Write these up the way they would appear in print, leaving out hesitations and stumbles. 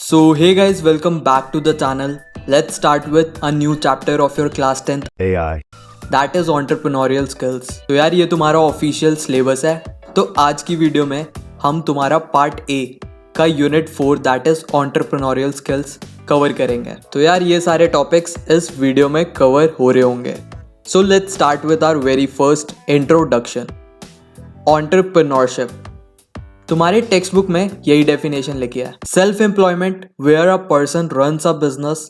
So, hey guys, welcome back to the channel. Let's start with a new chapter of your class 10th, AI. that is entrepreneurial skills. तो यार ये तुम्हारा official syllabus है. तो आज की video में हम तुम्हारा पार्ट ए का unit 4 that is entrepreneurial skills cover करेंगे. तो यार ये सारे टॉपिक्स इस वीडियो में कवर हो रहे होंगे. So let's start with our very first introduction. Entrepreneurship. तुम्हारे टेक्स्ट बुक में यही डेफिनेशन लिखी है. Self employment where a person runs a business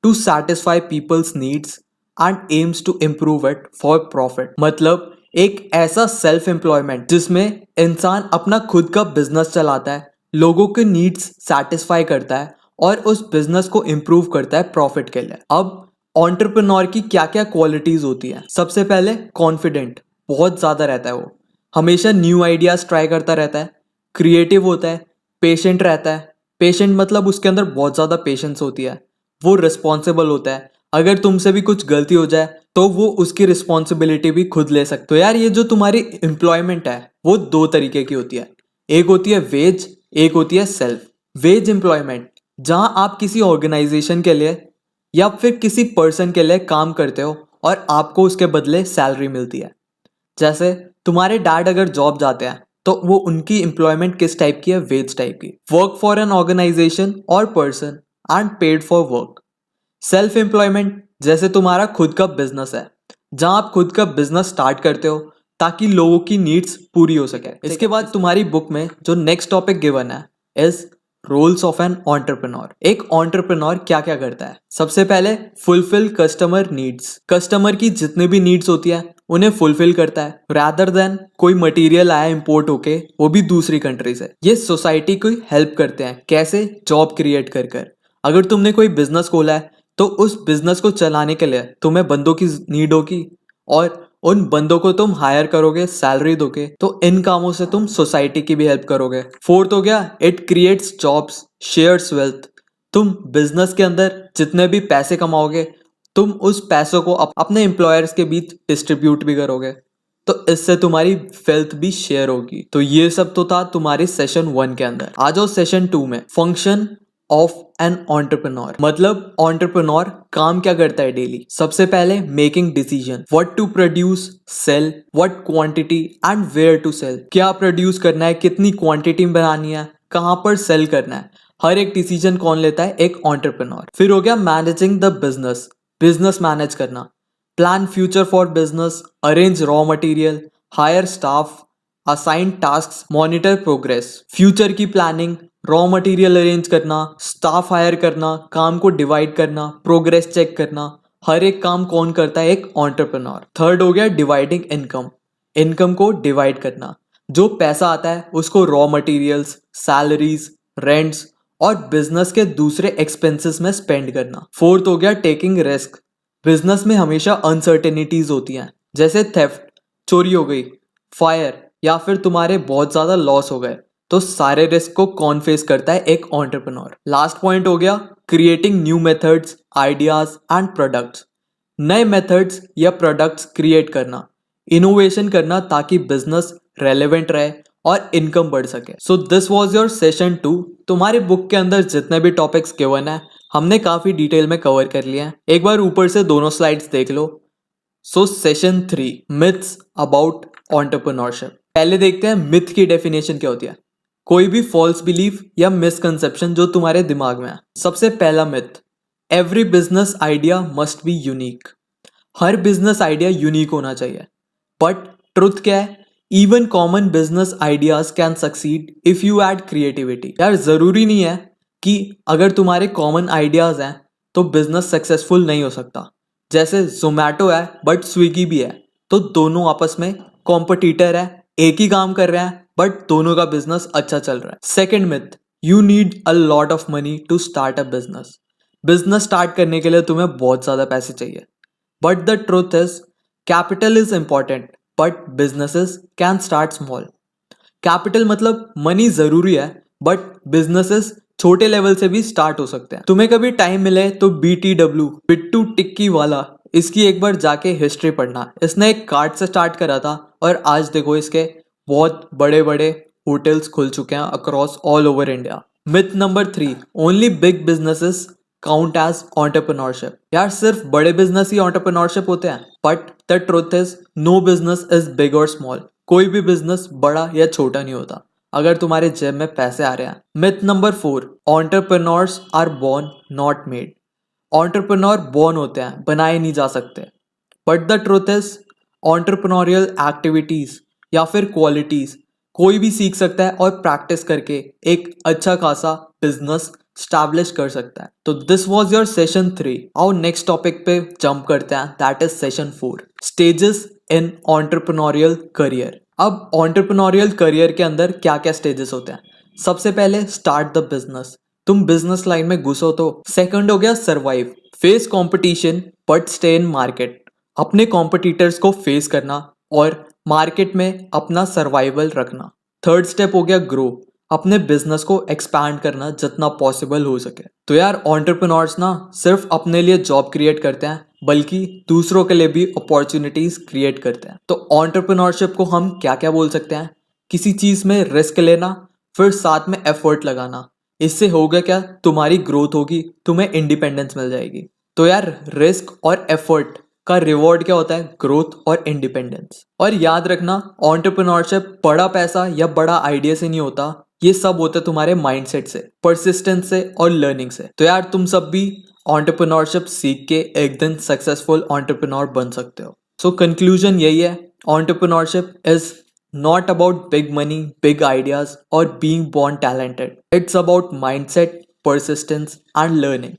to satisfy people's needs and aims to improve it for profit. मतलब एक ऐसा self employment जिसमें इंसान अपना खुद का बिजनेस चलाता है, लोगों के नीड्स सेटिस्फाई करता है और उस बिजनेस को इम्प्रूव करता है प्रॉफिट के लिए. अब एंटरप्रेन्योर की क्या क्या क्वालिटीज होती है. सबसे पहले कॉन्फिडेंट बहुत ज्यादा रहता है. वो हमेशा न्यू आइडियाज ट्राई करता रहता है. क्रिएटिव होता है. पेशेंट रहता है. पेशेंट मतलब उसके अंदर बहुत ज़्यादा पेशेंस होती है. वो रिस्पॉन्सिबल होता है. अगर तुमसे भी कुछ गलती हो जाए तो वो उसकी रिस्पॉन्सिबिलिटी भी खुद ले सकते हो. यार ये जो तुम्हारी एम्प्लॉयमेंट है वो दो तरीके की होती है. एक होती है वेज, एक होती है सेल्फ. वेज एम्प्लॉयमेंट जहाँ आप किसी ऑर्गेनाइजेशन के लिए या फिर किसी पर्सन के लिए काम करते हो और आपको उसके बदले सैलरी मिलती है. जैसे तुम्हारे डैड अगर जॉब जाते हैं तो वो उनकी एम्प्लॉयमेंट किस टाइप की है, वेज टाइप की. वर्क फॉर एन ऑर्गेनाइजेशन और person and paid for work. Self employment जैसे तुम्हारा खुद का बिजनेस है, जहां आप खुद का बिजनेस स्टार्ट करते हो ताकि लोगों की नीड्स पूरी हो सके. इसके बाद तुम्हारी बुक में जो नेक्स्ट टॉपिक गिवन है is roles of an entrepreneur. एक एंटरप्रेन्योर क्या क्या करता है. सबसे पहले फुलफिल कस्टमर नीड्स. कस्टमर की जितने भी नीड्स होती है उन्हें फुलफिल करता है. रादर देन कोई मटेरियल आया इंपोर्ट होके वो भी दूसरी कंट्री से. ये सोसाइटी को हेल्प करते हैं. कैसे? जॉब क्रिएट कर कर. अगर तुमने कोई बिजनेस खोला है तो उस बिजनेस को चलाने के लिए तुम्हें बंदों की नीड होगी और उन बंदों को तुम हायर करोगे, सैलरी दोगे, तो इन कामों से तुम सोसाइटी की भी हेल्प करोगे. फोर्थ हो गया it creates jobs, shares wealth. तुम बिजनेस के अंदर जितने भी पैसे कमाओगे तुम उस पैसों को अपने एम्प्लॉयर्स के बीच डिस्ट्रीब्यूट भी करोगे, तो इससे तुम्हारी वेल्थ भी शेयर होगी. तो ये सब तो था तुम्हारे सेशन 1 के अंदर. आ जाओ सेशन 2 में. Function of an entrepreneur. मतलब एंटरप्रेन्योर काम क्या करता है डेली. सबसे पहले making decision. What to produce, sell, what quantity and where to sell. क्या प्रोड्यूस करना है, कितनी क्वांटिटी में बनानी है, कहां पर सेल करना है, हर एक डिसीजन कौन लेता है, एक एंटरप्रेन्योर. फिर हो गया managing the business. Business manage करना. Plan future for business, arrange raw material, hire staff, assign task, monitor progress. Future की प्लानिंग, रॉ मटेरियल अरेंज करना, स्टाफ हायर करना, काम को डिवाइड करना, प्रोग्रेस चेक करना. हर एक काम कौन करता है, एक एंटरप्रेन्योर. थर्ड हो गया डिवाइडिंग इनकम. इनकम को डिवाइड करना. जो पैसा आता है उसको रॉ मटेरियल्स, सैलरीज, रेंट्स और बिजनेस के दूसरे एक्सपेंसेस में स्पेंड करना. फोर्थ हो गया टेकिंग रिस्क. बिजनेस में हमेशा अनसर्टेनिटीज होती हैं, जैसे थेफ्ट, चोरी हो गई, फायर या फिर तुम्हारे बहुत ज्यादा लॉस हो गए. तो सारे रिस्क को कौन फेस करता है, एक एंटरप्रेन्योर. लास्ट पॉइंट हो गया creating new methods, ideas and products. नए मेथड्स या प्रोडक्ट्स क्रिएट करना, इनोवेशन करना ताकि बिजनेस रेलेवेंट रहे और इनकम बढ़ सके. So this was your session 2. तुम्हारी बुक के अंदर जितने भी टॉपिक्स गिवन है हमने काफी डिटेल में कवर कर लिया है. एक बार ऊपर से दोनों स्लाइड्स देख लो. So session 3 myths about entrepreneurship. पहले देखते हैं मिथ की डेफिनेशन क्या होती है. कोई भी फॉल्स बिलीफ या मिसकंसेप्शन जो तुम्हारे दिमाग में है. सबसे पहला myth, every business idea must be unique. Her business idea unique होना चाहिए. बट ट्रुथ क्या है, even common business ideas can succeed if you add creativity. यार जरूरी नहीं है कि अगर तुम्हारे कॉमन आइडियाज हैं तो बिजनेस सक्सेसफुल नहीं हो सकता. जैसे जोमैटो है बट स्विगी भी है, तो दोनों आपस में कॉम्पिटिटर है, एक ही काम कर रहे हैं बट दोनों का बिजनेस अच्छा चल रहा है. Second myth, you need a lot of money to start a business. Business start करने के लिए तुम्हें बहुत ज्यादा पैसे चाहिए. But the truth is capital is important but businesses can start small. Capital मतलब मनी जरूरी है बट बिजनेसेस छोटे लेवल से भी स्टार्ट हो सकते हैं. तुम्हें कभी टाइम मिले तो BTW, बिट्टू टिक्की वाला, इसकी एक बार जाके हिस्ट्री पढ़ना. इसने एक कार्ड से स्टार्ट करा था और आज देखो इसके बहुत बड़े बड़े होटल्स खुल चुके हैं across all over India. Myth number 3, only big businesses count as entrepreneurship. यार सिर्फ बड़े बिजनेस ही एंटरप्रेन्योरशिप होते हैं, but the truth is no business is big और स्मॉल। कोई भी बिजनेस बड़ा या छोटा नहीं होता अगर तुम्हारे जेब में पैसे आ रहे हैं। Myth number 4, entrepreneurs are born not made. Entrepreneur born होते हैं, बनाए नहीं जा सकते। But the truth is entrepreneurial activities या फिर क्वालिटीज कोई भी सीख सकता है और प्रैक्टिस करके एक अच्छा खासा बिजनेस स्टैब्लिश कर सकता है। तो दिस वाज योर सेशन 3। आओ नेक्स्ट टॉपिक पे जंप करते हैं, that is session 4, stages in entrepreneurial career. अब एंटरप्रेन्योरियल करियर के अंदर क्या क्या स्टेजेस होते हैं। सबसे पहले स्टार्ट द बिजनेस, तुम बिजनेस लाइन में घुसो तो। सेकंड हो गया survive, face competition but stay in market, अपने कॉम्पिटिटर्स को फेस करना और मार्केट में अपना सर्वाइवल रखना। थर्ड स्टेप हो गया ग्रो, अपने बिजनेस को एक्सपैंड करना जितना पॉसिबल हो सके। तो यार एंटरप्रेन्योर्स ना सिर्फ अपने लिए जॉब क्रिएट करते हैं बल्कि दूसरों के लिए भी अपॉर्चुनिटीज क्रिएट करते हैं। तो एंटरप्रेन्योरशिप को हम क्या क्या बोल सकते हैं, किसी चीज में रिस्क लेना फिर साथ में एफर्ट लगाना। इससे होगा क्या, तुम्हारी ग्रोथ होगी, तुम्हें इंडिपेंडेंस मिल जाएगी। तो यार रिस्क और एफर्ट का रिवॉर्ड क्या होता है, ग्रोथ और इंडिपेंडेंस। और याद रखना एंटरप्रेन्योरशिप बड़ा पैसा या बड़ा आइडिया से नहीं होता, ये सब होता है तुम्हारे माइंडसेट से, परसिस्टेंस से और लर्निंग से। तो यार तुम सब भी एंटरप्रेन्योरशिप सीख के एक दिन सक्सेसफुल एंटरप्रेन्योर बन सकते हो। सो कंक्लूजन यही है, entrepreneurship is not about big money, big ideas, or being born talented. It's about mindset, persistence, and learning.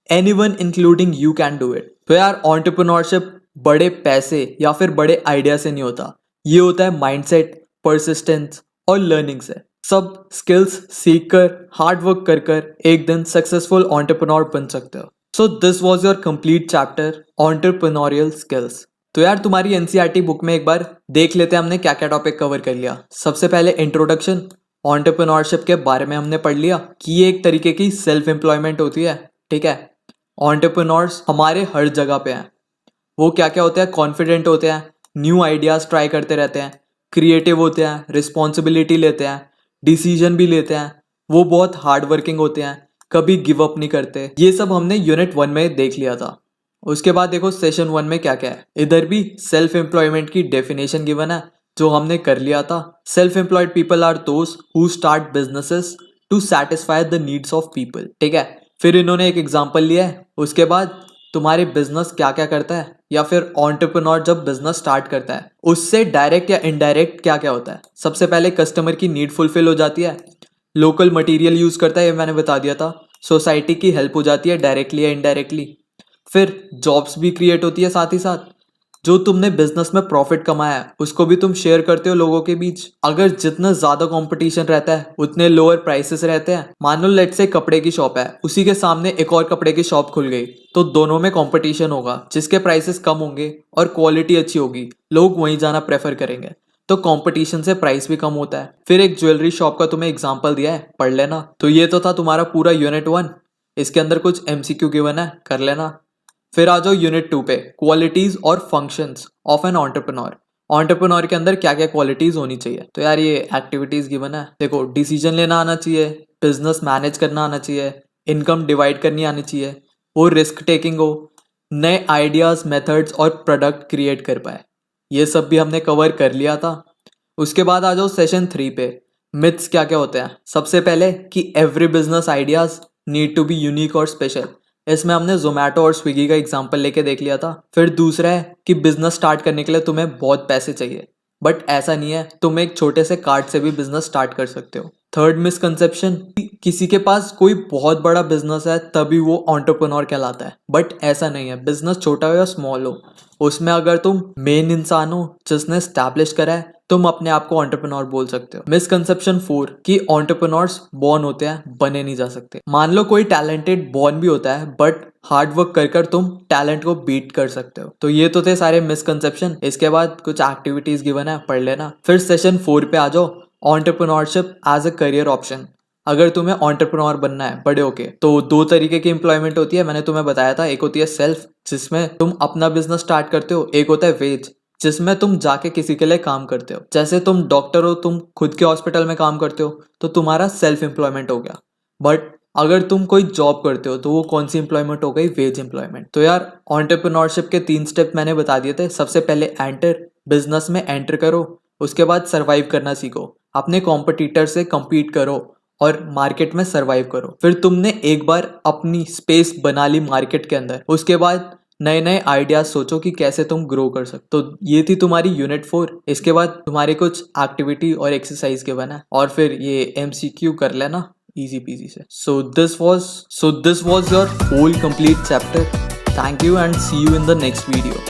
Anyone including you can do it. तो यार एंटरप्रेन्योरशिप बड़े पैसे या फिर बड़े आइडिया से नहीं होता, ये होता है माइंडसेट, परसिस्टेंस और लर्निंग से। सब स्किल्स सीख कर हार्ड वर्क कर कर एक दिन सक्सेसफुल एंटरप्रेन्योर बन सकते हो। So this was your complete chapter entrepreneurial skills. तो यार तुम्हारी एनसीईआरटी बुक में एक बार देख लेते हैं हमने क्या क्या टॉपिक कवर कर लिया। सबसे पहले इंट्रोडक्शन, एंटरप्रेन्योरशिप के बारे में हमने पढ़ लिया कि ये एक तरीके की सेल्फ एम्प्लॉयमेंट होती है। ठीक है, एंटरप्रेन्योर्स हमारे हर जगह पे हैं। वो क्या क्या होते हैं, कॉन्फिडेंट होते हैं, न्यू आइडियाज ट्राई करते रहते हैं, क्रिएटिव होते हैं, रिस्पॉन्सिबिलिटी लेते हैं, डिसीजन भी लेते हैं, वो बहुत हार्ड वर्किंग होते हैं, कभी गिव अप नहीं करते। ये सब हमने यूनिट 1 में देख लिया था। उसके बाद देखो सेशन 1 में क्या क्या है। इधर भी सेल्फ एम्प्लॉयमेंट की डेफिनेशन गिवन है जो हमने कर लिया था। Self employed people are those who start businesses to satisfy the needs of people. ठीक है, फिर इन्होंने एक एग्जांपल लिया है। उसके बाद तुम्हारे बिजनेस क्या क्या करता है या फिर एंटरप्रेन्योर जब बिजनेस स्टार्ट करता है उससे डायरेक्ट या इनडायरेक्ट क्या क्या होता है। सबसे पहले कस्टमर की नीड फुलफिल हो जाती है, लोकल मटेरियल यूज करता है, ये मैंने बता दिया था। सोसाइटी की हेल्प हो जाती है डायरेक्टली या इनडायरेक्टली। फिर जॉब्स भी क्रिएट होती है, साथ ही साथ जो तुमने बिजनेस में प्रॉफिट कमाया है उसको भी तुम शेयर करते हो लोगों के बीच। अगर जितना ज्यादा कंपटीशन रहता है उतने लोअर प्राइसेस रहते हैं। मान लो लेट्स से कपड़े की शॉप है, उसी के सामने एक और कपड़े की शॉप खुल गई, तो दोनों में कंपटीशन होगा। जिसके प्राइसेस कम होंगे और क्वालिटी अच्छी होगी लोग वहीं जाना प्रेफर करेंगे, तो कंपटीशन से प्राइस भी कम होता है। फिर एक ज्वेलरी शॉप का तुम्हें एग्जांपल दिया है, पढ़ लेना। तो ये तो था तुम्हारा पूरा यूनिट 1। इसके अंदर कुछ एमसीक्यू गिवन है, कर लेना। फिर आ जाओ यूनिट 2 पे, क्वालिटीज और functions of an entrepreneur. Entrepreneur के अंदर क्या क्या क्वालिटीज होनी चाहिए। तो यार ये एक्टिविटीज गिवन है। देखो, डिसीजन लेना आना चाहिए, बिजनेस मैनेज करना आना चाहिए, इनकम डिवाइड करनी आनी चाहिए, वो रिस्क टेकिंग हो, नए आइडियाज, मेथड्स और प्रोडक्ट क्रिएट कर पाए। ये सब भी हमने कवर कर लिया था। उसके बाद आ जाओ सेशन 3 पे, मिथ्स क्या क्या होते हैं। सबसे पहले कि every business ideas need to be unique और स्पेशल। इसमें हमने जोमेटो और स्विगी का एग्जांपल लेके देख लिया था। फिर दूसरा है कि बिजनेस स्टार्ट करने के लिए तुम्हें बहुत पैसे चाहिए, बट ऐसा नहीं है, तुम एक छोटे से कार्ड से भी बिजनेस स्टार्ट कर सकते हो। थर्ड मिसकंसेप्शन, किसी के पास कोई बहुत बड़ा बिजनेस है तभी वो एंटरप्रेन्योर कहलाता है, बट ऐसा नहीं है। बिजनेस छोटा हो या स्मॉल हो, उसमें अगर तुम मेन इंसान हो जिसने स्टैब्लिश करा है, तुम अपने आप को एंटरप्रेन्योर बोल सकते हो। मिसकंसेप्शन 4 कि एंटरप्रेन्योर्स बॉर्न होते हैं, बने नहीं जा सकते। मान लो कोई टैलेंटेड बॉर्न भी होता है, बट हार्ड वर्क कर कर तुम टैलेंट को बीट कर सकते हो। तो ये तो थे सारे मिसकंसेप्शन। इसके बाद कुछ एक्टिविटीज गिवन है, पढ़ लेना। फिर सेशन 4 पे आ जाओ, entrepreneurship as a career option. अगर तुम्हें एंटरप्रेन्योर बनना है बड़े होके, तो 2 तरीके की एम्प्लॉयमेंट होती है, मैंने तुम्हें बताया था। एक होती है सेल्फ, जिसमें तुम अपना बिजनेस स्टार्ट करते हो। एक होता है वेज, जिसमें तुम जाके किसी के लिए काम करते हो। जैसे तुम डॉक्टर हो, तुम खुद के हॉस्पिटल में काम करते हो, तो तुम्हारा सेल्फ एम्प्लॉयमेंट हो गया। बट अगर तुम कोई जॉब करते हो तो वो कौन सी एम्प्लॉयमेंट हो गई, वेज एम्प्लॉयमेंट। तो यार एंटरप्रेन्योरशिप के 3 स्टेप मैंने बता दिए थे। सबसे पहले एंटर, बिजनेस में एंटर करो। उसके बाद सरवाइव करना सीखो, अपने कॉम्पिटिटर से compete करो और मार्केट में सरवाइव करो। फिर तुमने एक बार अपनी स्पेस बना ली मार्केट के अंदर, उसके बाद नए नए आइडियाज सोचो कि कैसे तुम ग्रो कर सकते। तो ये थी तुम्हारी यूनिट 4। इसके बाद तुम्हारे कुछ एक्टिविटी और एक्सरसाइज के बना और फिर ये MCQ कर लेना easy peasy से। So this was your whole complete chapter. Thank you and see you in the next video.